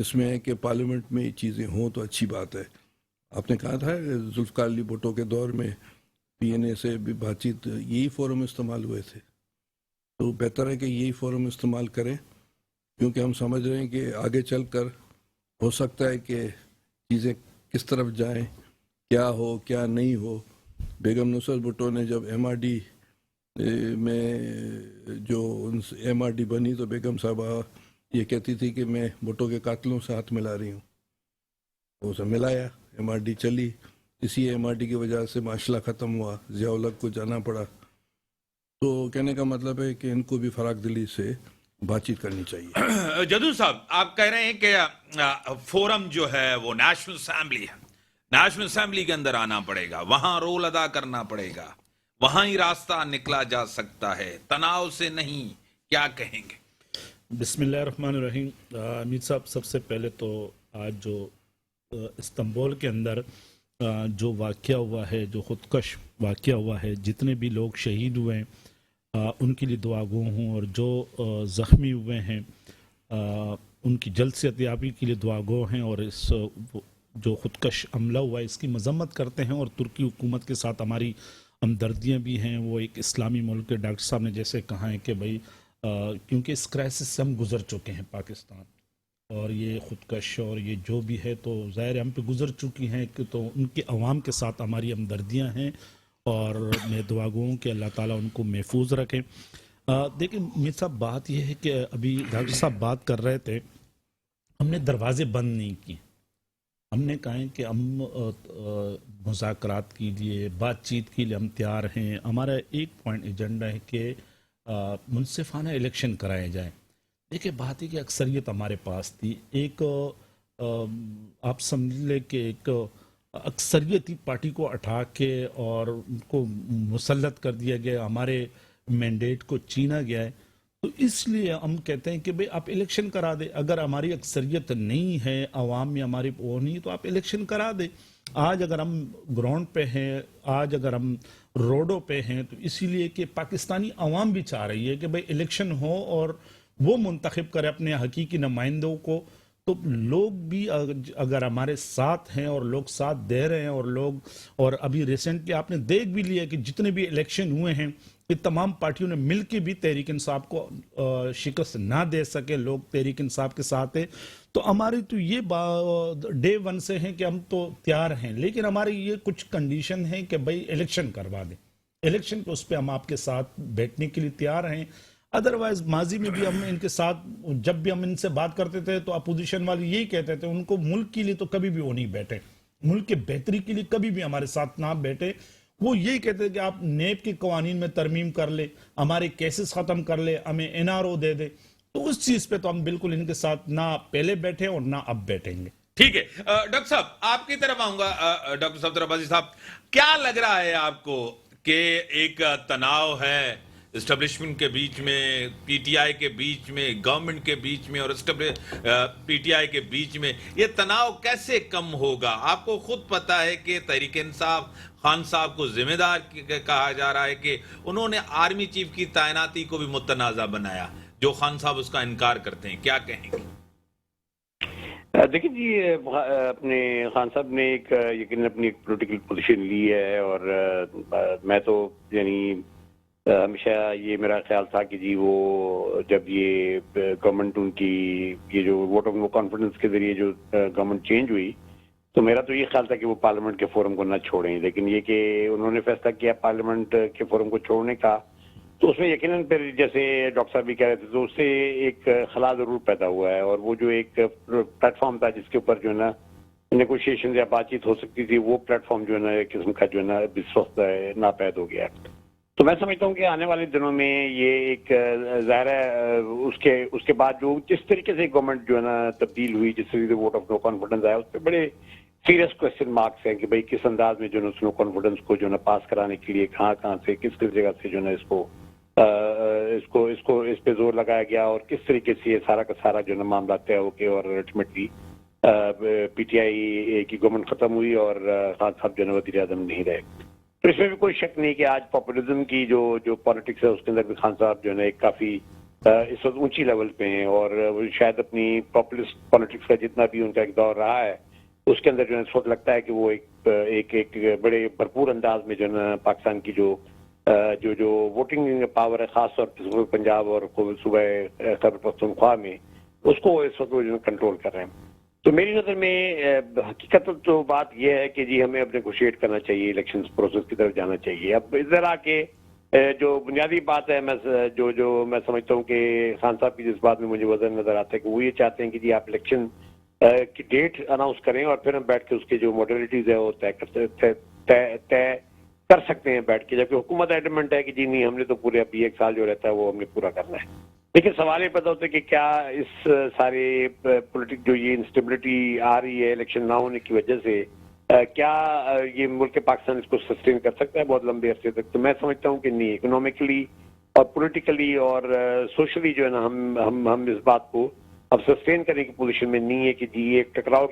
اس میں ہے کہ پارلیمنٹ میں یہ چیزیں ہوں تو اچھی بات ہے. آپ نے کہا تھا ذوالفقار علی بھٹو کے دور میں پی این اے سے بھی بات چیت یہی فورم استعمال ہوئے تھے, تو بہتر ہے کہ یہی فورم استعمال کریں, کیونکہ ہم سمجھ رہے ہیں کہ آگے چل کر ہو سکتا ہے کہ چیزیں کس طرف جائیں, کیا ہو کیا نہیں ہو. بیگم نصرت بھٹو نے جب ایم آر ڈی میں جو ایم آر ڈی بنی تو بیگم صاحبہ یہ کہتی تھی کہ میں بھٹو کے قاتلوں سے ہاتھ ملا رہی ہوں, تو اسے ملایا, ایم آر ڈی چلی. اسی ایم آر ڈی کی وجہ سے معاشلہ ختم ہوا, ضیاء الحق کو جانا پڑا. تو کہنے کا مطلب ہے کہ ان کو بھی فراخ دلی سے بات چیت کرنی چاہیے. جدو صاحب آپ کہہ رہے ہیں کہ فورم جو ہے وہ نیشنل اسمبلی ہے, نیشنل اسمبلی کے اندر آنا پڑے گا, وہاں رول ادا کرنا پڑے گا, وہاں ہی راستہ نکلا جا سکتا ہے, تناؤ سے نہیں. کیا کہیں گے؟ بسم اللہ الرحمن الرحیم. امیر صاحب, سب سے پہلے تو آج جو استنبول کے اندر جو واقعہ ہوا ہے, جو خودکش واقعہ ہوا ہے, جتنے بھی لوگ شہید ہوئے ہیں ان کے لیے دعا گو ہوں, اور جو زخمی ہوئے ہیں ان کی جلد صحتیابی کے لیے دعا گو ہیں, اور اس جو خودکش حملہ ہوا ہے اس کی مذمت کرتے ہیں. اور ترکی حکومت کے ساتھ ہماری ہمدردیاں بھی ہیں. وہ ایک اسلامی ملک کے ڈاکٹر صاحب نے جیسے کہا ہے کہ بھائی کیونکہ اس کرائسس سے ہم گزر چکے ہیں پاکستان, اور یہ خودکش اور یہ جو بھی ہے تو ظاہر ہم پہ گزر چکی ہیں, کہ تو ان کے عوام کے ساتھ ہماری ہمدردیاں ہیں, اور میں دعا گو ہوں کہ اللہ تعالیٰ ان کو محفوظ رکھیں. دیکھیں میر صاحب, بات یہ ہے کہ ابھی ڈاکٹر صاحب بات کر رہے تھے, ہم نے دروازے بند نہیں کیے. ہم نے کہا ہے کہ ہم مذاکرات کے لیے, بات چیت کے لیے ہم تیار ہیں. ہمارا ایک پوائنٹ ایجنڈا ہے کہ منصفانہ الیکشن کرائے جائیں. دیکھیں بات ہے کہ اکثریت ہمارے پاس تھی, ایک آپ سمجھ لیں کہ ایک اکثریتی پارٹی کو اٹھا کے اور ان کو مسلط کر دیا گیا, ہمارے مینڈیٹ کو چھینا گیا ہے. تو اس لیے ہم کہتے ہیں کہ بھئی آپ الیکشن کرا دیں. اگر ہماری اکثریت نہیں ہے, عوام میں ہماری وہ نہیں, تو آپ الیکشن کرا دیں. آج اگر ہم گراؤنڈ پہ ہیں, آج اگر ہم روڈوں پہ ہیں, تو اسی لیے کہ پاکستانی عوام بھی چاہ رہی ہے کہ بھئی الیکشن ہو اور وہ منتخب کرے اپنے حقیقی نمائندوں کو. تو لوگ بھی اگر ہمارے ساتھ ہیں اور لوگ ساتھ دے رہے ہیں, اور لوگ, اور ابھی ریسنٹلی آپ نے دیکھ بھی لیا کہ جتنے بھی الیکشن ہوئے ہیں کہ تمام پارٹیوں نے مل کے بھی تحریک انصاف کو شکست نہ دے سکے, لوگ تحریک انصاف کے ساتھ ہیں. تو ہماری تو یہ ڈے ون سے ہیں کہ ہم تو تیار ہیں, لیکن ہماری یہ کچھ کنڈیشن ہے کہ بھئی الیکشن کروا دیں. الیکشن پہ اس پہ ہم آپ کے ساتھ بیٹھنے کے لیے تیار ہیں. ادروائز ماضی میں بھی ہم ان کے ساتھ, جب بھی ہم ان سے بات کرتے تھے تو اپوزیشن والے یہی کہتے تھے, ان کو ملک کے لیے تو کبھی بھی وہ نہیں بیٹھے, ملک کے بہتری کے لیے کبھی بھی ہمارے ساتھ نہ بیٹھے. وہ یہی کہتے تھے کہ آپ نیب کے قوانین میں ترمیم کر لے, ہمارے کیسز ختم کر لے, ہمیں این آر او دے دے. تو اس چیز پہ تو ہم بالکل ان کے ساتھ نہ پہلے بیٹھے اور نہ اب بیٹھیں گے. ٹھیک ہے ڈاکٹر صاحب, آپ کی طرف آؤں گا. ڈاکٹر صفدر عباسی صاحب, کیا لگ رہا ہے آپ کو کہ ایک تناؤ ہے اسٹیبلشمنٹ کے بیچ میں, پی ٹی آئی کے بیچ میں, گورنمنٹ کے بیچ میں, اور پی ٹی آئی کے بیچ میں, یہ تناؤ کیسے کم ہوگا؟ آپ کو خود پتا ہے کہ تحریک انصاف خان صاحب کو ذمہ دار کہا جا رہا ہے کہ انہوں نے آرمی چیف کی تعیناتی کو بھی متنازع بنایا, جو خان صاحب اس کا انکار کرتے ہیں. کیا کہیں گے؟ دیکھیں جی, اپنے خان صاحب نے ایک یقیناً اپنی ایک پولیٹیکل پوزیشن لی ہے, اور میں تو یعنی ہمیشہ یہ میرا خیال تھا کہ جی وہ جب یہ گورنمنٹ ان کی یہ جو ووٹ آف نو کانفیڈنس کے ذریعے جو گورنمنٹ چینج ہوئی, تو میرا تو یہ خیال تھا کہ وہ پارلیمنٹ کے فورم کو نہ چھوڑیں. لیکن یہ کہ انہوں نے فیصلہ کیا پارلیمنٹ کے فورم کو چھوڑنے کا, تو اس میں یقیناً پھر جیسے ڈاکٹر صاحب بھی کہہ رہے تھے, تو اس سے ایک خلا ضرور پیدا ہوا ہے. اور وہ جو ایک پلیٹ فارم تھا جس کے اوپر جو ہے نا نیگوشیشن یا بات چیت ہو سکتی تھی, وہ پلیٹ فارم جو ہے نا ایک قسم کا جو ہے نا اس وقت ناپید ہو گیا. تو میں سمجھتا ہوں کہ آنے والے دنوں میں یہ ایک ظاہر ہے اس کے بعد جو جس طریقے سے گورنمنٹ جو ہے نا تبدیل ہوئی, جس طریقے سے ووٹ آف نو کانفیڈنس آیا, اس پہ بڑے سیریس کوشچن مارکس ہیں کہ بھئی کس انداز میں جو ہے نو کانفیڈنس کو جو ہے نا پاس کرانے کے لیے کہاں سے کس جگہ سے جو ہے نا اس پہ زور لگایا گیا, اور کس طریقے سے یہ سارا کا سارا جو ہے نا معاملہ طے ہو کے اور الٹیمیٹلی پی ٹی آئی کی گورنمنٹ ختم ہوئی اور خان صاحب جو ہے وزیر اعظم نہیں رہے. تو اس میں بھی کوئی شک نہیں کہ آج پاپولزم کی جو پالیٹکس ہے اس کے اندر بھی خان صاحب جو ہے نا ایک کافی اس وقت اونچی لیول پہ ہیں، اور وہ شاید اپنی پاپولسٹ پالیٹکس کا جتنا بھی ان کا ایک دور رہا ہے اس کے اندر جو ہے اس وقت لگتا ہے کہ وہ ایک بڑے بھرپور انداز میں جو ہے نا پاکستان کی جو ووٹنگ پاور ہے، خاص طور پہ صوبہ پنجاب اور صوبہ خیبر پختونخوا میں، اس کو اس وقت جو کنٹرول کر رہے ہیں. تو میری نظر میں حقیقت تو بات یہ ہے کہ جی ہمیں اپنے کو شیڈ کرنا چاہیے، الیکشن پروسیس کی طرف جانا چاہیے. اب ادھر آ کے جو بنیادی بات ہے، میں میں سمجھتا ہوں کہ خان صاحب کی جس بات میں مجھے وزن نظر آتا ہے کہ وہ یہ چاہتے ہیں کہ جی آپ الیکشن کی ڈیٹ اناؤنس کریں اور پھر ہم بیٹھ کے اس کے جو موڈیلٹیز ہے وہ طے کر سکتے ہیں بیٹھ کے، جبکہ حکومت ایڈمنٹ ہے کہ جی نہیں، ہم نے تو پورے ابھی 1 سال جو رہتا ہے وہ ہم نے پورا کرنا ہے. لیکن سوال یہ پیدا ہوتا ہے کہ کیا اس سارے پولیٹک جو یہ انسٹیبلٹی آ رہی ہے الیکشن نہ ہونے کی وجہ سے، کیا یہ ملک پاکستان اس کو سسٹین کر سکتا ہے بہت لمبے عرصے تک؟ تو میں سمجھتا ہوں کہ نہیں، اکنامکلی اور پولیٹیکلی اور سوشلی جو ہے نا ہم اس بات کو اب سسٹین کرنے کی پوزیشن میں نہیں ہے کہ جی ایک ٹکراؤ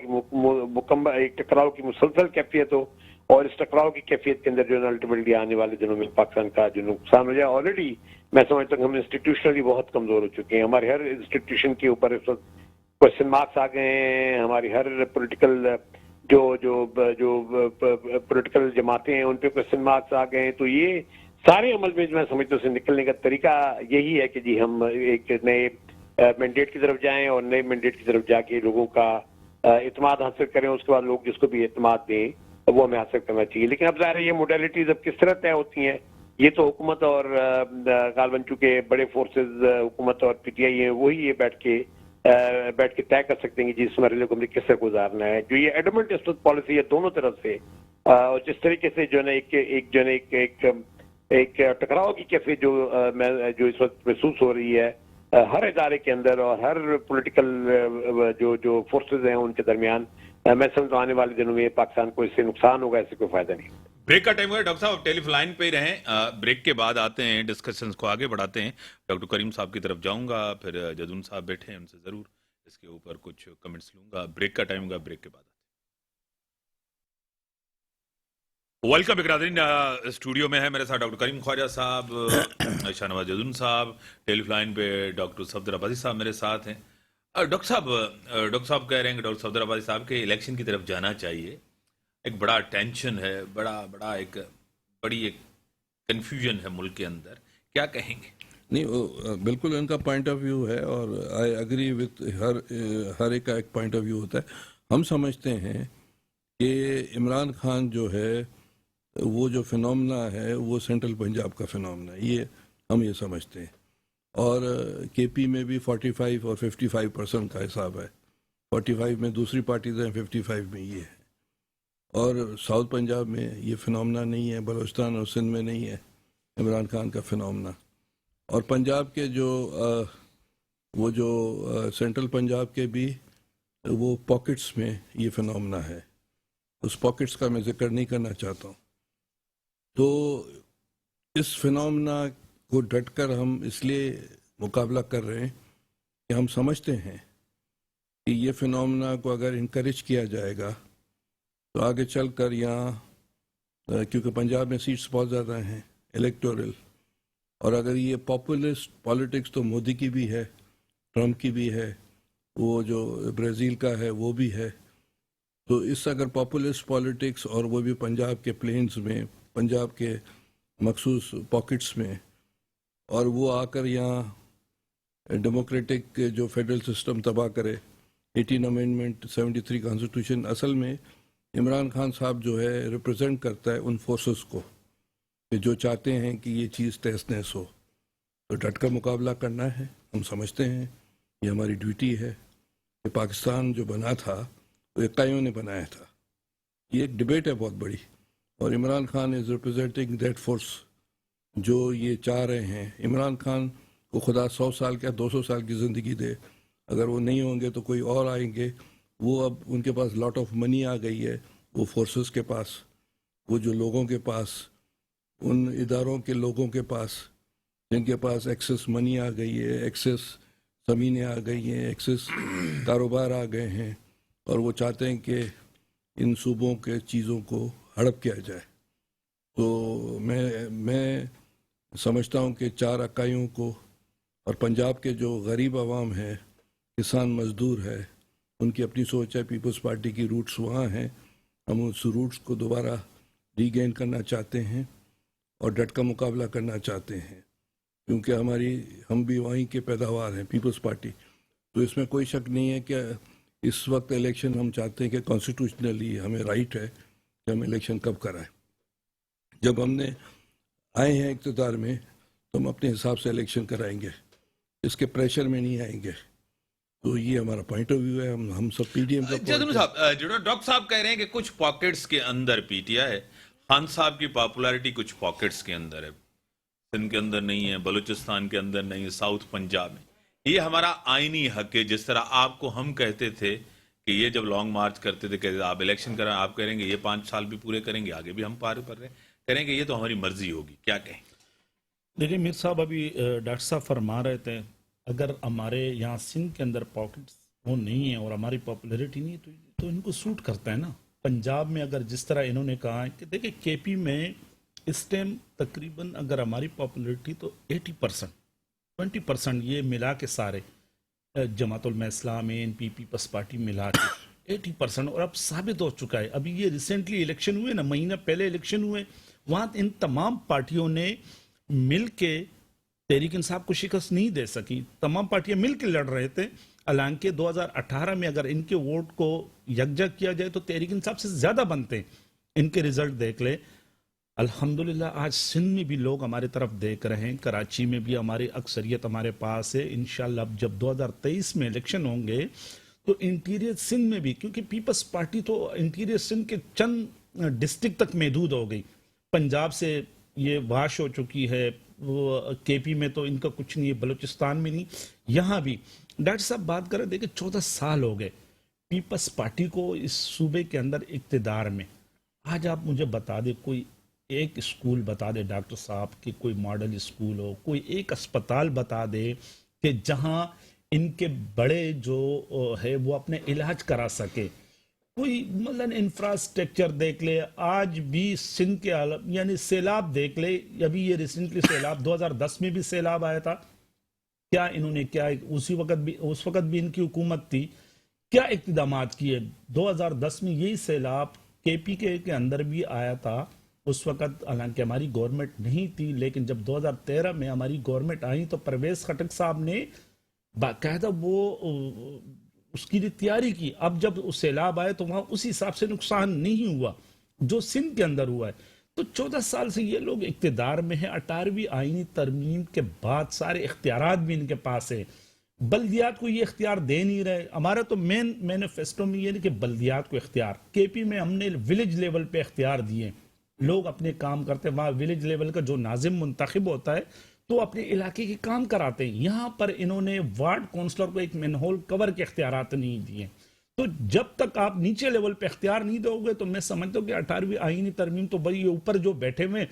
کی مسلسل کیفیت ہو، اور اس ٹکراؤ کی کیفیت کے اندر جو ہے نا الٹیمیٹلی آنے والے دنوں میں پاکستان کا جو نقصان ہو جائے. آلریڈی میں سمجھتا ہوں کہ ہم انسٹیٹیوشنلی بہت کمزور ہو چکے ہیں، ہمارے ہر انسٹیٹیوشن کے اوپر اس وقت کوشچن مارکس آ گئے ہیں. ہماری ہر پولیٹیکل جو پولیٹیکل جماعتیں ہیں ان پہ کوشچن مارکس آ گئے ہیں. تو یہ سارے عمل میں میں سمجھتا ہوں سے نکلنے کا طریقہ یہی ہے کہ جی ہم ایک نئے مینڈیٹ کی طرف جائیں اور نئے مینڈیٹ کی طرف جا کے لوگوں کا اعتماد حاصل کریں. اس کے بعد لوگ جس کو بھی اعتماد دیں وہ ہمیں حاصل کرنا چاہیے. لیکن اب ظاہر ہے یہ موڈیلٹیز اب کس طرح طے ہوتی ہیں، یہ تو حکومت اور غالباً چونکہ بڑے فورسز حکومت اور پی ٹی آئی ہیں وہی یہ بیٹھ کے طے کر سکتے ہیں کہ جس مرحلے کو ہم نے کس طرح گزارنا ہے. جو یہ ایڈمنٹ اسٹوت پالیسی ہے دونوں طرف سے، اور جس طریقے سے جو ہے نا ایک ٹکراؤ کی کیفیت جو اس وقت محسوس ہو رہی ہے ہر ادارے کے اندر اور ہر پولیٹیکل جو فورسز ہیں ان کے درمیان، میں سمجھتا ہوں آنے والے دنوں میں پاکستان کو اس سے نقصان ہوگا، اس سے کوئی فائدہ نہیں. بریک کا ٹائم ہوا ہے ڈاکٹر صاحب، ٹیلی لائن پہ ہی رہیں. بریک کے بعد آتے ہیں، ڈسکشنز کو آگے بڑھاتے ہیں. ڈاکٹر کریم صاحب کی طرف جاؤں گا، پھر جدون صاحب بیٹھے ہیں ان سے ضرور اس کے اوپر کچھ کمنٹس لوں گا. بریک کا ٹائم ہوگا، بریک کے بعد ویلکم برادرین. اسٹوڈیو میں ہے میرے ساتھ ڈاکٹر کریم خواجہ صاحب، شاہ نواز جدون صاحب، ٹیلی لائن پہ ڈاکٹر صفدر عباسی صاحب میرے ساتھ ہیں. ڈاکٹر صاحب کہہ رہے ہیں کہ ڈاکٹر صفدر عباسی صاحب کے الیکشن کی طرف جانا چاہیے. ایک بڑا ٹینشن ہے، بڑی ایک کنفیوژن ہے ملک کے اندر، کیا کہیں گے؟ نہیں، بالکل ان کا پوائنٹ آف ویو ہے اور آئی اگری وتھ ہر ایک کا ایک پوائنٹ آف ویو ہوتا ہے. ہم سمجھتے ہیں کہ عمران خان جو ہے وہ جو فنومنا ہے وہ سینٹرل پنجاب کا فنومنا ہے، یہ سمجھتے ہیں. اور کے پی میں بھی 45 اور 55% کا حساب ہے. 45 میں دوسری پارٹیز ہیں، 55 میں یہ ہے. اور ساؤتھ پنجاب میں یہ فنومنا نہیں ہے، بلوچستان اور سندھ میں نہیں ہے عمران خان کا فنومنا. اور پنجاب کے وہ جو سینٹرل پنجاب کے بھی وہ پاکٹس میں یہ فنومنا ہے. اس پاکٹس کا میں ذکر نہیں کرنا چاہتا ہوں. تو اس فنومنا کو ڈٹ کر ہم اس لیے مقابلہ کر رہے ہیں کہ ہم سمجھتے ہیں کہ یہ فنومنا کو اگر انکریج کیا جائے گا تو آگے چل کر یہاں کیونکہ پنجاب میں سیٹس بہت زیادہ ہیں الیکٹورل، اور اگر یہ پاپولسٹ پالیٹکس تو مودی کی بھی ہے، ٹرمپ کی بھی ہے، وہ جو برازیل کا ہے وہ بھی ہے. تو اس اگر پاپولسٹ پالیٹکس اور وہ بھی پنجاب کے پلینز میں، پنجاب کے مخصوص پاکٹس میں، اور وہ آ کر یہاں ڈیموکریٹک جو فیڈرل سسٹم تباہ کرے، 18 امینڈمنٹ 73 کانسٹیٹیوشن، اصل میں عمران خان صاحب جو ہے ریپرزینٹ کرتا ہے ان فورسز کو کہ جو چاہتے ہیں کہ یہ چیز تہس نہس ہو. تو ڈٹ کر مقابلہ کرنا ہے. ہم سمجھتے ہیں یہ ہماری ڈیوٹی ہے کہ پاکستان جو بنا تھا وہ اکائیوں نے بنایا تھا. یہ ایک ڈبیٹ ہے بہت بڑی، اور Imran Khan is representing that force جو یہ چاہ رہے ہیں. عمران خان کو خدا 100 سال کیا 200 سال کی زندگی دے، اگر وہ نہیں ہوں گے تو کوئی اور آئیں گے. وہ اب ان کے پاس لاٹ آف منی آ گئی ہے، وہ فورسز کے پاس، وہ جو لوگوں کے پاس، ان اداروں کے لوگوں کے پاس جن کے پاس ایکسس منی آ گئی ہے، ایکسس زمینیں آ گئی ہیں، ایکسس کاروبار آ گئے ہیں، اور وہ چاہتے ہیں کہ ان صوبوں کے چیزوں کو ہڑپ کیا جائے. تو میں سمجھتا ہوں کہ 4 اکائیوں کو اور پنجاب کے جو غریب عوام ہے، کسان مزدور ہے، ان کی اپنی سوچ ہے. پیپلز پارٹی کی روٹس وہاں ہیں. ہم اس روٹس کو دوبارہ ری گین کرنا چاہتے ہیں اور ڈٹ کا مقابلہ کرنا چاہتے ہیں، کیونکہ ہم بھی وہیں کے پیداوار ہیں، پیپلز پارٹی. تو اس میں کوئی شک نہیں ہے کہ اس وقت الیکشن ہم چاہتے ہیں کہ کانسٹیٹیوشنلی ہمیں رائٹ ہے کہ ہم الیکشن کب کرائیں. جب ہم نے آئے ہیں اقتدار میں تو ہم اپنے حساب سے الیکشن کرائیں گے، اس کے پریشر میں نہیں آئیں گے. تو یہ ہمارا پوائنٹ آف ویو ہے. ہم سب پی ڈی ایم کا جدن صاحب، جو ڈاکٹر صاحب کہہ رہے ہیں کہ کچھ پاکٹس کے اندر پی ٹی آئی ہے. خان صاحب کی پاپولیرٹی کچھ پاکٹس کے اندر ہے، سندھ کے اندر نہیں ہے، بلوچستان کے اندر نہیں ہے، ساؤتھ پنجاب میں. یہ ہمارا آئینی حق ہے. جس طرح آپ کو ہم کہتے تھے کہ یہ جب لانگ مارچ کرتے تھے کہ آپ الیکشن کریں، آپ کہیں گے یہ 5 سال بھی پورے کریں گے، آگے بھی ہم پار کر رہے ہیں، کریں گے، یہ تو ہماری مرضی ہوگی. کیا کہیں؟ دیکھیں میر صاحب، ابھی ڈاکٹر صاحب فرما رہے تھے اگر ہمارے یہاں سندھ کے اندر پاکٹس وہ نہیں ہیں اور ہماری پاپولیرٹی نہیں ہے تو ان کو سوٹ کرتا ہے نا. پنجاب میں اگر جس طرح انہوں نے کہا ہے کہ دیکھیں کے پی میں اس ٹائم تقریباً اگر ہماری پاپولیرٹی تو 80%، 20% یہ ملا کے سارے جماعت Ulema Islam, N P Peoples party ملا کے 80%، اور اب ثابت ہو چکا ہے. ابھی یہ ریسنٹلی الیکشن ہوئے نا، مہینہ پہلے الیکشن ہوئے، وہاں ان تمام پارٹیوں نے مل کے تحریک انصاف کو شکست نہیں دے سکی. تمام پارٹیاں مل کے لڑ رہے تھے. حالانکہ 2018 میں اگر ان کے ووٹ کو یکجا کیا جائے تو تحریک انصاف سے زیادہ بنتے ہیں. ان کے رزلٹ دیکھ لے. الحمدللہ آج سندھ میں بھی لوگ ہمارے طرف دیکھ رہے ہیں، کراچی میں بھی ہماری اکثریت ہمارے پاس ہے. انشاءاللہ اب جب 2023 میں الیکشن ہوں گے تو انٹیریئر سندھ میں بھی، کیونکہ پیپلز پارٹی تو انٹیریئر سندھ کے چند ڈسٹرکٹ تک محدود ہو گئی، پنجاب سے یہ واش ہو چکی ہے، وہ کے پی میں تو ان کا کچھ نہیں ہے، بلوچستان میں نہیں، یہاں بھی. ڈاکٹر صاحب بات کریں، دیکھیں 14 سال ہو گئے پیپلز پارٹی کو اس صوبے کے اندر اقتدار میں. آج آپ مجھے بتا دیں، کوئی ایک اسکول بتا دے ڈاکٹر صاحب کہ کوئی ماڈل اسکول ہو، کوئی ایک اسپتال بتا دے کہ جہاں ان کے بڑے جو ہے وہ اپنے علاج کرا سکے. کوئی مطلب انفراسٹرکچر دیکھ لے. آج بھی سندھ کے یعنی سیلاب دیکھ لے. ابھی یہ ریسنٹلی سیلاب 2010 میں بھی سیلاب آیا تھا. کیا انہوں نے کیا اس وقت بھی ان کی حکومت تھی، کیا اقدامات کیے؟ 2010 میں یہی سیلاب کے پی کے اندر بھی آیا تھا. اس وقت حالانکہ ہماری گورنمنٹ نہیں تھی، لیکن جب 2013 میں ہماری گورنمنٹ آئی تو پرویز خٹک صاحب نے باقاعدہ وہ اس کی تیاری کی. اب جب سیلاب آئے تو وہاں اسی حساب سے نقصان نہیں ہوا جو سندھ کے اندر ہوا ہے. تو 14 سال سے یہ لوگ اقتدار میں ہیں. 18ویں آئینی ترمیم کے بعد سارے اختیارات بھی ان کے پاس ہیں. بلدیات کو یہ اختیار دے نہیں رہے. ہمارا تو مین مینیفیسٹو میں یہ نہیں کہ بلدیات کو اختیار. کے پی میں ہم نے ولیج لیول پہ اختیار دیے، لوگ اپنے کام کرتے ہیں. وہاں ولیج لیول کا جو ناظم منتخب ہوتا ہے تو اپنے علاقے کے کام کراتے ہیں. یہاں پر انہوں نے وارڈ کونسلر کو ایک مین ہول کور کے اختیارات نہیں دیے. تو جب تک آپ نیچے لیول پہ اختیار نہیں دو گے تو میں سمجھتا ہوں کہ 18ویں آئینی ترمیم تو بھائی اوپر جو بیٹھے ہوئے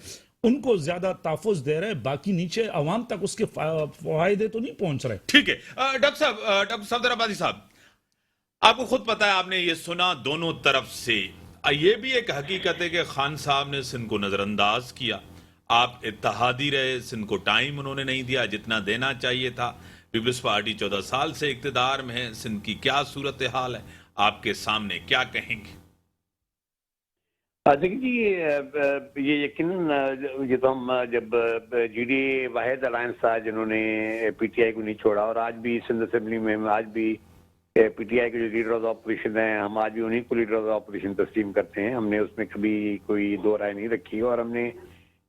ان کو زیادہ تحفظ دے رہے ہیں، باقی نیچے عوام تک اس کے فائدے تو نہیں پہنچ رہے. ٹھیک ہے ڈاکٹر صفدر آبادی صاحب، آپ کو خود پتا ہے، آپ نے یہ سنا دونوں طرف سے. یہ بھی ایک حقیقت ہے کہ خان صاحب نے سندھ کو نظر انداز کیا. آپ اتحادی رہے، سندھ کو ٹائم انہوں نے نہیں دیا جتنا دینا چاہیے تھا. پیپلز پارٹی 14 سال سے اقتدار میں ہے. سندھ کی کیا صورتحال ہے آپ کے سامنے، کیا کہیں گے؟ دیکھیں جی، یہ یقیناً یہ تو ہم جب جی ڈی اے واحد الائنس تھا جنہوں نے پی ٹی آئی کو نہیں چھوڑا، اور آج بھی سندھ اسمبلی میں آج بھی پی ٹی آئی کے جو لیڈر آف اپوزیشن ہیں، ہم آج بھی انہیں کو لیڈر آف اپوزیشن تسلیم کرتے ہیں. ہم نے اس میں کبھی کوئی دو رائے نہیں رکھی، اور ہم نے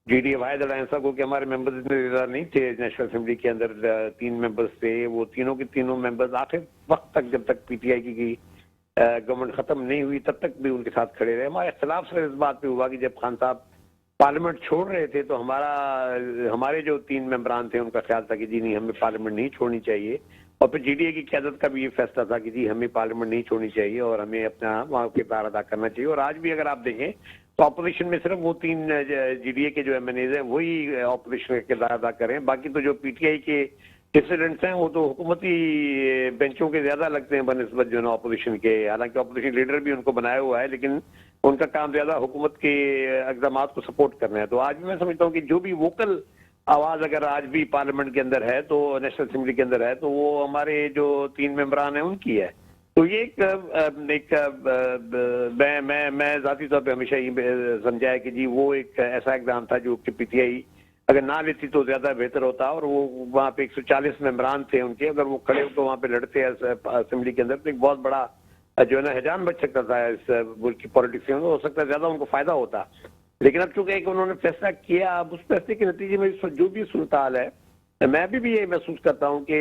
جی ڈی اے واحد الائنس کو کہ ہمارے ممبرز اتنے زیادہ نہیں تھے نیشنل اسمبلی کے اندر، 3 ممبرز تھے، وہ تینوں کے تینوں ممبرز آخر وقت تک جب تک پی ٹی آئی کی گورنمنٹ ختم نہیں ہوئی تب تک بھی ان کے ساتھ کھڑے رہے. ہمارا اختلاف صرف اس بات پہ ہوا کہ جب خان صاحب پارلیمنٹ چھوڑ رہے تھے تو ہمارے جو 3 ممبران تھے ان کا خیال تھا کہ جی نہیں، ہمیں پارلیمنٹ نہیں چھوڑنی چاہیے. اور پھر جی ڈی اے کی قیادت کا بھی یہ فیصلہ تھا کہ جی ہمیں پارلیمنٹ نہیں چھوڑنی چاہیے اور ہمیں اپنا وہاں کردار ادا کرنا چاہیے. اور آج بھی اگر آپ دیکھیں تو اپوزیشن میں صرف وہ 3 جی ڈی اے کے جو ایم این ایز ہیں وہی اپوزیشن کا کردار ادا کریں. باقی تو جو پی ٹی آئی کے ڈسیڈنٹس ہیں وہ تو حکومتی بینچوں کے زیادہ لگتے ہیں بنسبت جو ہے اپوزیشن کے. حالانکہ اپوزیشن لیڈر بھی ان کو بنایا ہوا ہے، لیکن ان کا کام زیادہ حکومت کے اقدامات کو سپورٹ کرنا ہے. تو آج بھی میں سمجھتا ہوں کہ جو بھی ووکل آواز اگر آج بھی پارلیمنٹ کے اندر ہے تو نیشنل اسمبلی کے اندر ہے تو وہ ہمارے جو 3 ممبران ہیں ان کی ہے. تو یہ ایک میں ذاتی طور پہ ہمیشہ یہ سمجھا ہے کہ جی وہ ایک ایسا اقدام تھا جو کہ پی ٹی آئی اگر نہ لیتی تو زیادہ بہتر ہوتا. اور وہ وہاں پہ 140 ممبران تھے ان کے, اگر وہ کھڑے ہو کے وہاں پہ لڑتے اسمبلی کے اندر تو ایک بہت بڑا جو ہے نا ہیجان بچ سکتا تھا اس ملک کی پالیٹکس میں, ہو سکتا ہے زیادہ ان کو فائدہ ہوتا. لیکن اب چونکہ ایک انہوں نے فیصلہ کیا, اب اس فیصلے کے نتیجے میں جو بھی صورتحال ہے میں بھی یہ محسوس کرتا ہوں کہ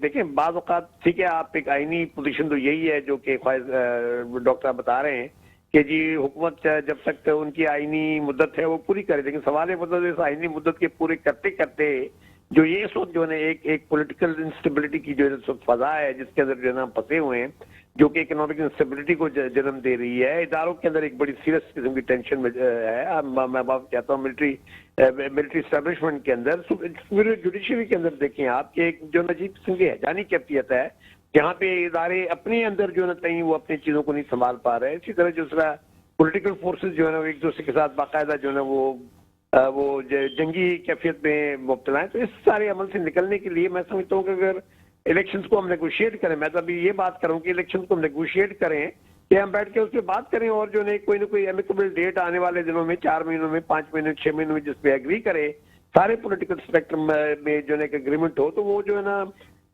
دیکھیں بعض اوقات ٹھیک ہے آپ ایک آئینی پوزیشن تو یہی ہے جو کہ ڈاکٹر بتا رہے ہیں کہ جی حکومت جب تک ان کی آئینی مدت ہے وہ پوری کرے, لیکن سوال یہ مطلب اس آئینی مدت کے پورے کرتے کرتے جو یہ اس وقت جو ہے ایک پولیٹیکل انسٹیبلٹی کی جو فضا ہے جس کے اندر جو ہے نا ہم پھنسے ہوئے ہیں, جو کہ اکنامک انسٹیبلٹی کو جنم دے رہی ہے. اداروں کے اندر ایک بڑی سیریس قسم کی ٹینشن ہے. میں بات کہتا ہوں ملٹری اسٹیبلشمنٹ کے اندر, جوڈیشری کے اندر دیکھیں آپ کہ ایک جو عجیب قسم کی ہیجانی کیفیت ہے جہاں پہ ادارے اپنے اندر جو ہے نا کہیں وہ اپنی چیزوں کو نہیں سنبھال پا رہے. اسی طرح دوسرا پولیٹیکل فورسز جو ہے نا ایک دوسرے کے ساتھ باقاعدہ جو ہے نا وہ جنگی کیفیت میں مبتلا ہیں. تو اس سارے عمل سے نکلنے کے لیے میں سمجھتا ہوں کہ اگر الیکشنز کو ہم نیگوشیٹ کریں, میں تو ابھی یہ بات کروں کہ الیکشنز کو ہم نیگوشیٹ کریں کہ ہم بیٹھ کے اس پہ بات کریں اور جو ہے کوئی نہ کوئی ایمیکیبل ڈیٹ آنے والے دنوں میں 4 مہینوں میں 5 مہینوں 6 مہینوں میں جس پہ ایگری کرے سارے پولیٹیکل اسپیکٹرم میں جو ہے ایک اگریمنٹ ہو, تو وہ جو ہے نا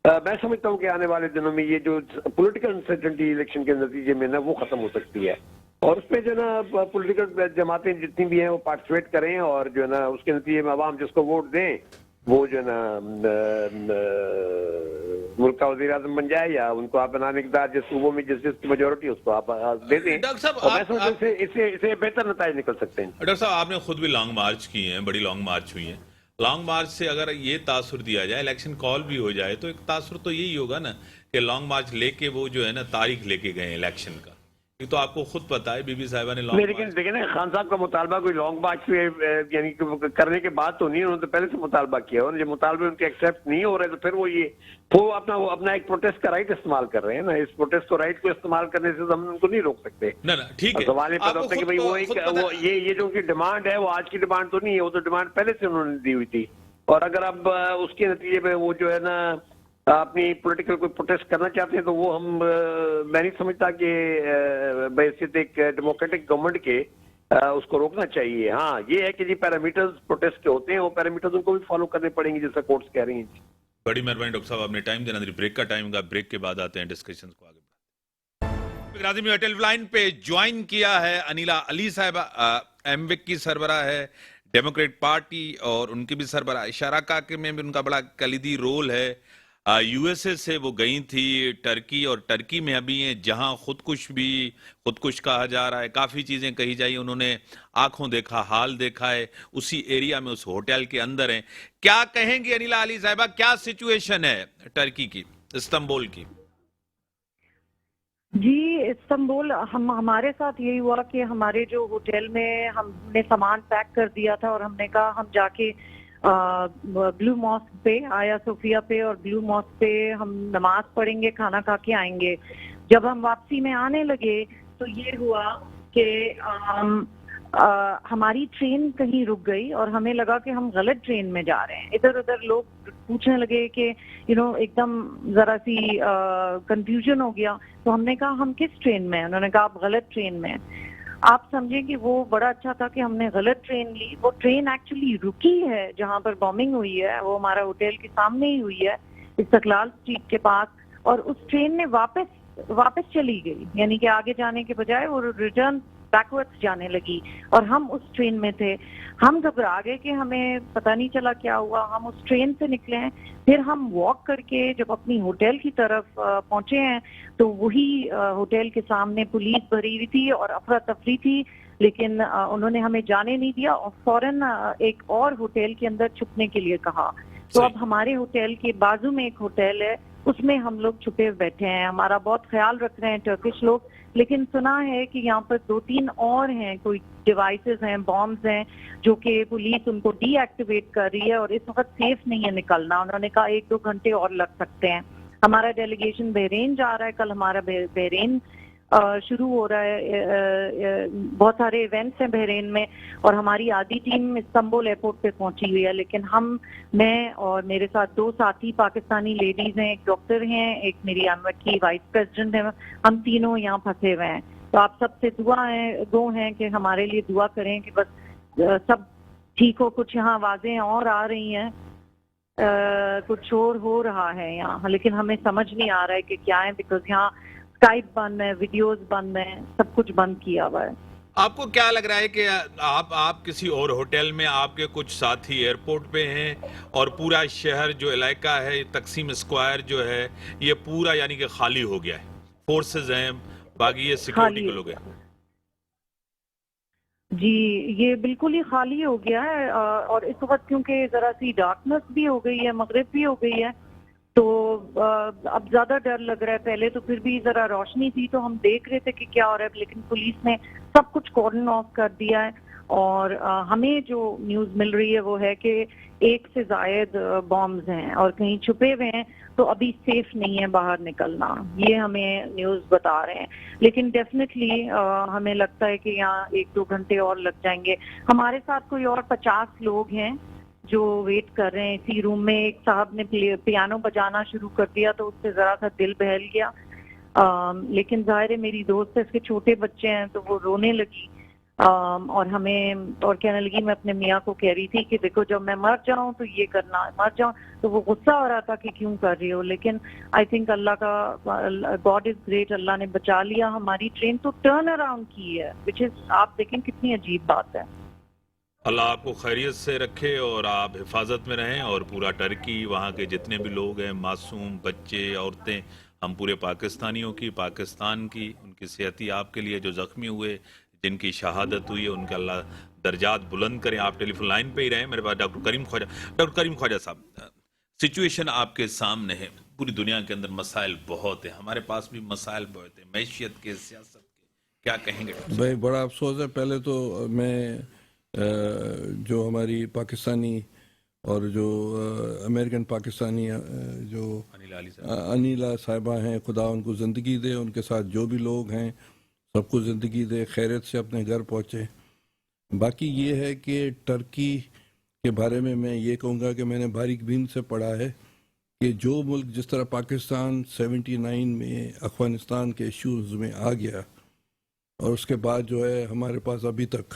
میں سمجھتا ہوں کہ آنے والے دنوں میں یہ جو پولیٹیکل انسرٹنٹی الیکشن کے نتیجے میں نا وہ ختم ہو سکتی ہے. اور اس پہ جو ہے نا پولیٹیکل جماعتیں جتنی بھی ہیں وہ پارٹیسپیٹ کریں اور جو ہے نا اس کے نتیجے میں عوام جس کو ووٹ دیں وہ جو ہے نا ملک کا وزیر اعظم بن جائے یا ان کو آپ بنانے کے بعد جس صوبوں میں جس کی میجورٹی اس کو آپ دے دیں. ڈاکٹر صاحب اسے بہتر نتائج نکل سکتے ہیں. ڈاکٹر صاحب آپ نے خود بھی لانگ مارچ کی ہیں, بڑی لانگ مارچ ہوئی ہیں. لانگ مارچ سے اگر یہ تاثر دیا جائے الیکشن کال بھی ہو جائے تو ایک تاثر تو یہی ہوگا نا کہ لانگ مارچ لے کے وہ جو ہے نا تاریخ لے کے گئے الیکشن کا. یہ تو آپ کو خود پتا ہے بی بی صاحبہ نے لانگ مارچ. لیکن دیکھیں نا خان صاحب کا مطالبہ کوئی لانگ مارچ یعنی کرنے کے بعد تو نہیں, انہوں نے تو پہلے سے مطالبہ کیا, اور جب مطالبے ان کے ایکسیپٹ نہیں ہو رہے تو پھر وہ اپنا ایک پروٹیسٹ کا رائٹ استعمال کر رہے ہیں نا. اس پروٹیسٹ کو رائٹ کو استعمال کرنے سے ہم ان کو نہیں روک سکتے. ٹھیک ہے, سوال یہ پیدا ہوتا ہے کہ بھائی یہ جو ان کی ڈیمانڈ ہے وہ آج کی ڈیمانڈ تو نہیں ہے, وہ تو ڈیمانڈ پہلے سے انہوں نے دی ہوئی تھی. اور اگر اب اس کے نتیجے میں وہ جو ہے نا اپنی پولیٹیکل کوئی پروٹیسٹ کرنا چاہتے ہیں تو وہ میں نہیں سمجھتا کہ بحیثیت ایک ڈیموکریٹک گورنمنٹ کے اس کو روکنا چاہیے. ہاں یہ ہے کہ جی پیرامیٹرز پروٹیسٹ کے ہوتے ہیں, وہ پیرامیٹرز ان کو بھی فالو کرنے پڑیں گے جیسا کورٹس کہہ رہی ہیں. بڑی مہربانی ڈاکٹر صاحب, آپ نے ٹائم دینا. بریک کا ٹائم کا, بریک کے بعد آتے ہیں ڈسکشنز کو آگے بڑھاتے. ناظرین میں ٹیلی لائن پہ جوائن کیا ہے انیلا علی صاحبہ, ایم وک کی سربراہ ہے ڈیموکریٹ پارٹی, اور ان کی بھی سربراہ اشارہ کے میں بھی ان کا بڑا کلیدی رول ہے. یو ایس اے سے وہ گئی تھی ٹرکی, اور ٹرکی میں ابھی ہیں جہاں خودکش کہا جا رہا ہے. کافی چیزیں کہی جائی, انہوں نے آنکھوں دیکھا حال دیکھا ہے, اسی ایریا میں اس ہوٹل کے اندر ہیں. کیا کہیں گے انیلا علی صاحبہ, کیا سچویشن ہے ٹرکی کی, استنبول کی؟ جی استنبول ہمارے ساتھ یہی ہوا کہ ہمارے جو ہوٹل میں ہم نے سامان پیک کر دیا تھا اور ہم نے کہا ہم جا کے بلو ماسک پہ, آیا صوفیہ پہ اور بلو ماسک پہ ہم نماز پڑھیں گے, کھانا کھا کے آئیں گے. جب ہم واپسی میں آنے لگے تو یہ ہوا کہ ہماری ٹرین کہیں رک گئی اور ہمیں لگا کہ ہم غلط ٹرین میں جا رہے ہیں. ادھر ادھر لوگ پوچھنے لگے کہ ایک دم ذرا سی کنفیوژن ہو گیا. تو ہم نے کہا ہم کس ٹرین میں ہیں؟ انہوں نے کہا آپ غلط ٹرین میں ہیں. آپ سمجھیں کہ وہ بڑا اچھا تھا کہ ہم نے غلط ٹرین لی. وہ ٹرین ایکچولی رکی ہے جہاں پر بامبنگ ہوئی ہے, وہ ہمارا ہوٹل کے سامنے ہی ہوئی ہے, استقلال اسٹریٹ کے پاس. اور اس ٹرین نے واپس چلی گئی, یعنی کہ آگے جانے کے بجائے وہ ریٹرن بیکورڈ جانے لگی, اور ہم اس ٹرین میں تھے. ہم گھبرا گئے کہ ہمیں پتہ نہیں چلا کیا ہوا. ہم اس ٹرین سے نکلے ہیں, پھر ہم واک کر کے جب اپنی ہوٹل کی طرف پہنچے ہیں تو وہی ہوٹل کے سامنے پولیس بھری ہوئی تھی اور افراتفری تھی, لیکن انہوں نے ہمیں جانے نہیں دیا اور فوراً ایک اور ہوٹل کے اندر چھپنے کے لیے کہا. تو اب ہمارے ہوٹل کے بازو میں ایک ہوٹل ہے, اس میں ہم لوگ چھپے بیٹھے ہیں. ہمارا بہت خیال رکھ رہے ہیں ٹرکش لوگ, لیکن سنا ہے کہ یہاں پر 2-3 اور ہیں, کوئی ڈیوائسز ہیں, بامبز ہیں, جو کہ پولیس ان کو ڈی ایکٹیویٹ کر رہی ہے اور اس وقت سیف نہیں ہے نکلنا. انہوں نے کہا 1-2 گھنٹے اور لگ سکتے ہیں. ہمارا ڈیلیگیشن بحرین جا رہا ہے, کل ہمارا بحرین شروع ہو رہا ہے، بہت سارے ایونٹس ہیں بحرین میں، اور ہماری آدھی ٹیم استنبول ایئرپورٹ پہ پہنچی ہوئی ہے، لیکن میں اور میرے ساتھ 2 ساتھی پاکستانی لیڈیز ہیں، ایک ڈاکٹر ہیں، ایک میری امت کی وائس پریزیڈنٹ ہیں، ہم تینوں یہاں پھنسے ہوئے ہیں. تو آپ سب سے دعا ہیں کہ ہمارے لیے دعا کریں کہ بس سب ٹھیک ہو. کچھ یہاں آوازیں اور آ رہی ہیں، کچھ شور ہو رہا ہے یہاں، لیکن ہمیں سمجھ نہیں آ رہا ہے کہ کیا ہے، بیکاز یہاں اسکائپ بند ہے، ویڈیوز بند ہیں، سب کچھ بند کیا ہوا ہے. آپ کو کیا لگ رہا ہے کہ آپ کسی اور ہوٹل میں، آپ کے کچھ ساتھی ایئرپورٹ پہ ہیں، اور پورا شہر جو علاقہ ہے تقسیم اسکوائر جو ہے یہ پورا یعنی کہ خالی ہو گیا ہے، فورسز ہیں، باقی یہ سیکیورٹی کے لوگ ہیں؟ جی یہ بالکل ہی خالی ہو گیا ہے، اور اس وقت کیونکہ ذرا سی ڈارکنس بھی ہو گئی ہے، مغرب بھی ہو گئی ہے، تو اب زیادہ ڈر لگ رہا ہے. پہلے تو پھر بھی ذرا روشنی تھی تو ہم دیکھ رہے تھے کہ کیا ہو رہا ہے، لیکن پولیس نے سب کچھ کارڈن آف کر دیا ہے. اور ہمیں جو نیوز مل رہی ہے وہ ہے کہ 1 سے زائد بامز ہیں اور کہیں چھپے ہوئے ہیں، تو ابھی سیف نہیں ہے باہر نکلنا، یہ ہمیں نیوز بتا رہے ہیں. لیکن ڈیفینیٹلی ہمیں لگتا ہے کہ یہاں 1-2 گھنٹے اور لگ جائیں گے. ہمارے ساتھ کوئی اور 50 لوگ ہیں جو ویٹ کر رہے ہیں اسی روم میں. ایک صاحب نے پیانو بجانا شروع کر دیا تو اس سے ذرا سا دل بہل گیا، لیکن ظاہر ہے میری دوست ہے، اس کے چھوٹے بچے ہیں تو وہ رونے لگی، اور کہنے لگی میں اپنے میاں کو کہہ رہی تھی کہ دیکھو جب میں مر جاؤں تو یہ کرنا، مر جاؤں تو وہ غصہ ہو رہا تھا کہ کیوں کر رہی ہو. لیکن آئی تھنک اللہ کا، گاڈ از گریٹ، اللہ نے بچا لیا. ہماری ٹرین تو ٹرن اراؤنڈ کی ہے، وچ از، آپ دیکھیں کتنی عجیب بات ہے. اللہ آپ کو خیریت سے رکھے اور آپ حفاظت میں رہیں، اور پورا ٹرکی، وہاں کے جتنے بھی لوگ ہیں، معصوم بچے، عورتیں، ہم پورے پاکستانیوں کی، پاکستان کی، ان کی صحتی آپ کے لیے، جو زخمی ہوئے، جن کی شہادت ہوئی ہے، ان کا اللہ درجات بلند کریں. آپ ٹیلی فون لائن پہ ہی رہیں. میرے پاس ڈاکٹر کریم خواجہ صاحب، سچویشن آپ کے سامنے ہے. پوری دنیا کے اندر مسائل بہت ہیں، ہمارے پاس بھی مسائل بہت ہیں، معیشت کے، سیاست کے، کیا کہیں گے؟ بھائی بڑا افسوس ہے. پہلے تو میں جو ہماری پاکستانی اور جو امریکن پاکستانی جو انیلا صاحبہ ہیں، خدا ان کو زندگی دے، ان کے ساتھ جو بھی لوگ ہیں سب کو زندگی دے، خیریت سے اپنے گھر پہنچے. باقی یہ ہے کہ ٹرکی کے بارے میں یہ کہوں گا کہ میں نے باریک بین سے پڑھا ہے کہ جو ملک جس طرح پاکستان 79 میں افغانستان کے ایشوز میں آ گیا، اور اس کے بعد جو ہے ہمارے پاس ابھی تک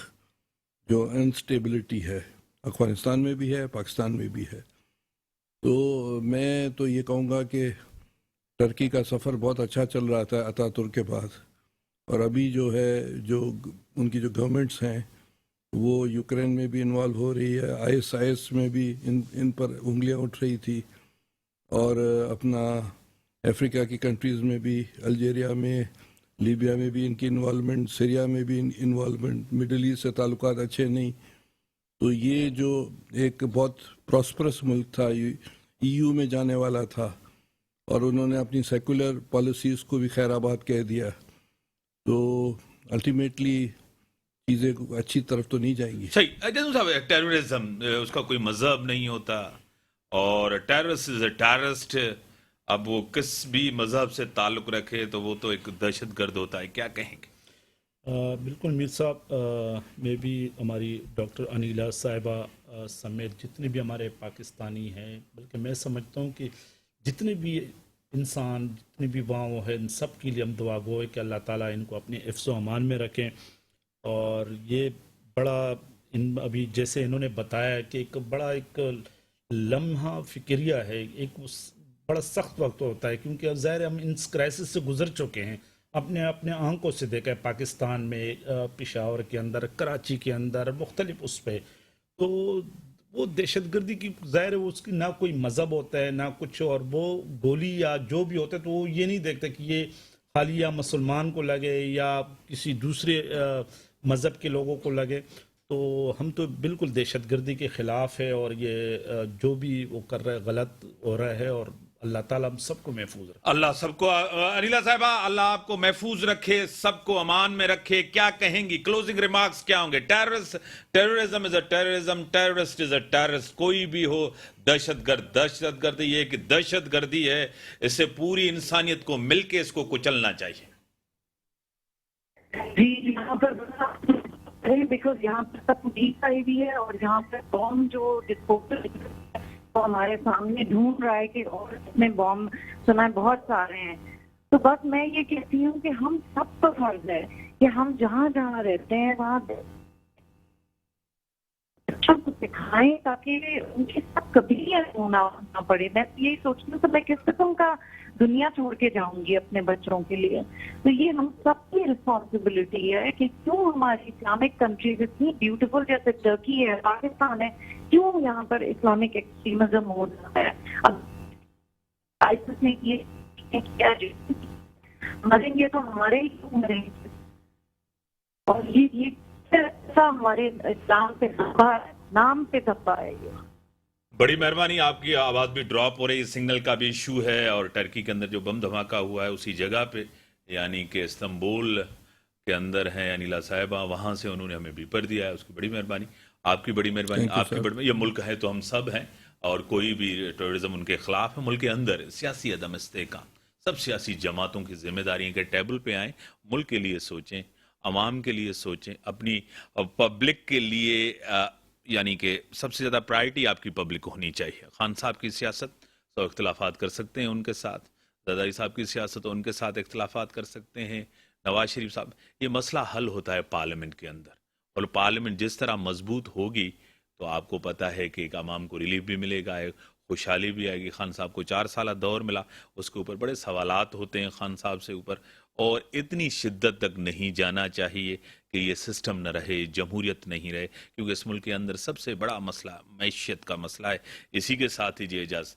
جو انسٹیبلٹی ہے، افغانستان میں بھی ہے، پاکستان میں بھی ہے. تو میں تو یہ کہوں گا کہ ٹرکی کا سفر بہت اچھا چل رہا تھا اتا ترک کے بعد، اور ابھی جو ہے جو ان کی جو گورنمنٹس ہیں وہ یوکرین میں بھی انوالو ہو رہی ہے، IS میں بھی ان پر انگلیاں اٹھ رہی تھی، اور اپنا افریقہ کی کنٹریز میں بھی، الجیریا میں، لیبیا میں بھی ان کی انوالومنٹ، سیریا میں بھی انوالومنٹ، مڈل ایسٹ سے تعلقات اچھے نہیں. تو یہ جو ایک بہت پراسپرس ملک تھا، EU میں جانے والا تھا، اور انہوں نے اپنی سیکولر پالیسیز کو بھی خیر آباد کہہ دیا، تو الٹیمیٹلی چیزیں اچھی طرف تو نہیں جائیں گی. صحیح. جنو صاحب، ٹیررزم اس کا کوئی مذہب نہیں ہوتا، اور ٹیررسٹ از اے ٹیررسٹ. اب وہ کس بھی مذہب سے تعلق رکھے تو وہ تو ایک دہشت گرد ہوتا ہے. کیا کہیں گے؟ بالکل میر صاحب، میں بھی ہماری ڈاکٹر انیلا صاحبہ سمیت جتنے بھی ہمارے پاکستانی ہیں، بلکہ میں سمجھتا ہوں کہ جتنے بھی انسان، جتنے بھی وہاں وہ ہیں، ان سب کے لیے ہم دعا گو ہے کہ اللہ تعالیٰ ان کو اپنے حفظ و امان میں رکھیں. اور یہ بڑا ابھی جیسے انہوں نے بتایا کہ ایک بڑا ایک لمحہ فکریہ ہے، ایک بڑا سخت وقت ہوتا ہے، کیونکہ اب ظاہر ہم ان کرائسس سے گزر چکے ہیں، اپنے آنکھوں سے دیکھا ہے پاکستان میں، پشاور کے اندر، کراچی کے اندر، مختلف اس پہ. تو وہ دہشت گردی کی ظاہر ہے اس کی نہ کوئی مذہب ہوتا ہے نہ کچھ، اور وہ گولی یا جو بھی ہوتا ہے تو وہ یہ نہیں دیکھتا کہ یہ خالی یا مسلمان کو لگے یا کسی دوسرے مذہب کے لوگوں کو لگے. تو ہم تو بالکل دہشت گردی کے خلاف ہے، اور یہ جو بھی وہ کر رہا ہے غلط ہو رہا ہے، اور اللہ تعالیٰ ہم سب کو محفوظ رکھے. اللہ سب کو، انیلا صاحبہ، اللہ آپ کو محفوظ رکھے، سب کو امان میں رکھے. کیا کہیں گی؟ کلوزنگ ریمارکس کیا ہوں گے؟ Terrorism is a terrorism, terrorist is a terrorist. کوئی بھی ہو، دہشت گرد یہ کہ دہشت گردی ہے، اس سے پوری انسانیت کو مل کے اس کو کچلنا چاہیے. جی یہاں پر بیکاز یہاں پر سب پولیس آئی ہوئی ہے اور یہاں پر بام جو ڈسپوزل وہ ہمارے سامنے ڈھونڈ رہا ہے کہ اور اس میں بام سنا ہے بہت سارے ہیں. تو بس میں یہ کہتی ہوں کہ ہم سب کا فرض ہے کہ ہم جہاں جہاں رہتے ہیں وہاں بچوں کو سکھائیں تاکہ ان کے ساتھ کبھی ہونا نہ پڑے. میں یہی سوچتی ہوں کہ میں کس قسم کا دنیا چھوڑ کے جاؤں گی اپنے بچوں کے لیے. تو یہ ہم سب کی رسپانسبلٹی ہے کہ کیوں ہماری اسلامک کنٹریز اتنی بیوٹیفل جیسے ٹرکی ہے, پاکستان ہے, کیوں یہاں پر اسلامک ایکسٹریمزم ہو جاتا ہے. اب آئیسس نے کیا مریں گے تو ہمارے ہی کیوں مریں گے, اور یہ ایسا ہمارے اسلام پہ دھبا ہے, نام پہ دھبا ہے. یہ بڑی مہربانی. آپ کی آواز بھی ڈراپ ہو رہی ہے, سگنل کا بھی ایشو ہے, اور ٹرکی کے اندر جو بم دھماکہ ہوا ہے اسی جگہ پہ یعنی کہ استنبول کے اندر ہے انیلا صاحبہ, وہاں سے انہوں نے ہمیں بیپر دیا ہے. اس کی بڑی مہربانی, آپ کی بڑی مہربانی, آپ کی بڑی. یہ ملک ہے تو ہم سب ہیں, اور کوئی بھی ٹیررزم ان کے خلاف ہے. ملک کے اندر سیاسی عدم استحکام, سب سیاسی جماعتوں کی ذمہ داری ہے کہ ٹیبل پہ آئیں, ملک کے لیے سوچیں, عوام کے لیے سوچیں, اپنی پبلک کے لیے یعنی کہ سب سے زیادہ پرائرٹی آپ کی پبلک کو ہونی چاہیے. خان صاحب کی سیاست تو اختلافات کر سکتے ہیں ان کے ساتھ, زرداری صاحب کی سیاست ان کے ساتھ اختلافات کر سکتے ہیں, نواز شریف صاحب. یہ مسئلہ حل ہوتا ہے پارلیمنٹ کے اندر, اور پارلیمنٹ جس طرح مضبوط ہوگی تو آپ کو پتہ ہے کہ ایک عوام کو ریلیف بھی ملے گا, ایک خوشحالی بھی آئے گی. خان صاحب کو 4 سالہ دور ملا, اس کے اوپر بڑے سوالات ہوتے ہیں خان صاحب سے اوپر, اور اتنی شدت تک نہیں جانا چاہیے کہ یہ سسٹم نہ رہے, جمہوریت نہیں رہے, کیونکہ اس ملک کے اندر سب سے بڑا مسئلہ معیشت کا مسئلہ ہے. اسی کے ساتھ ہی جی اجازت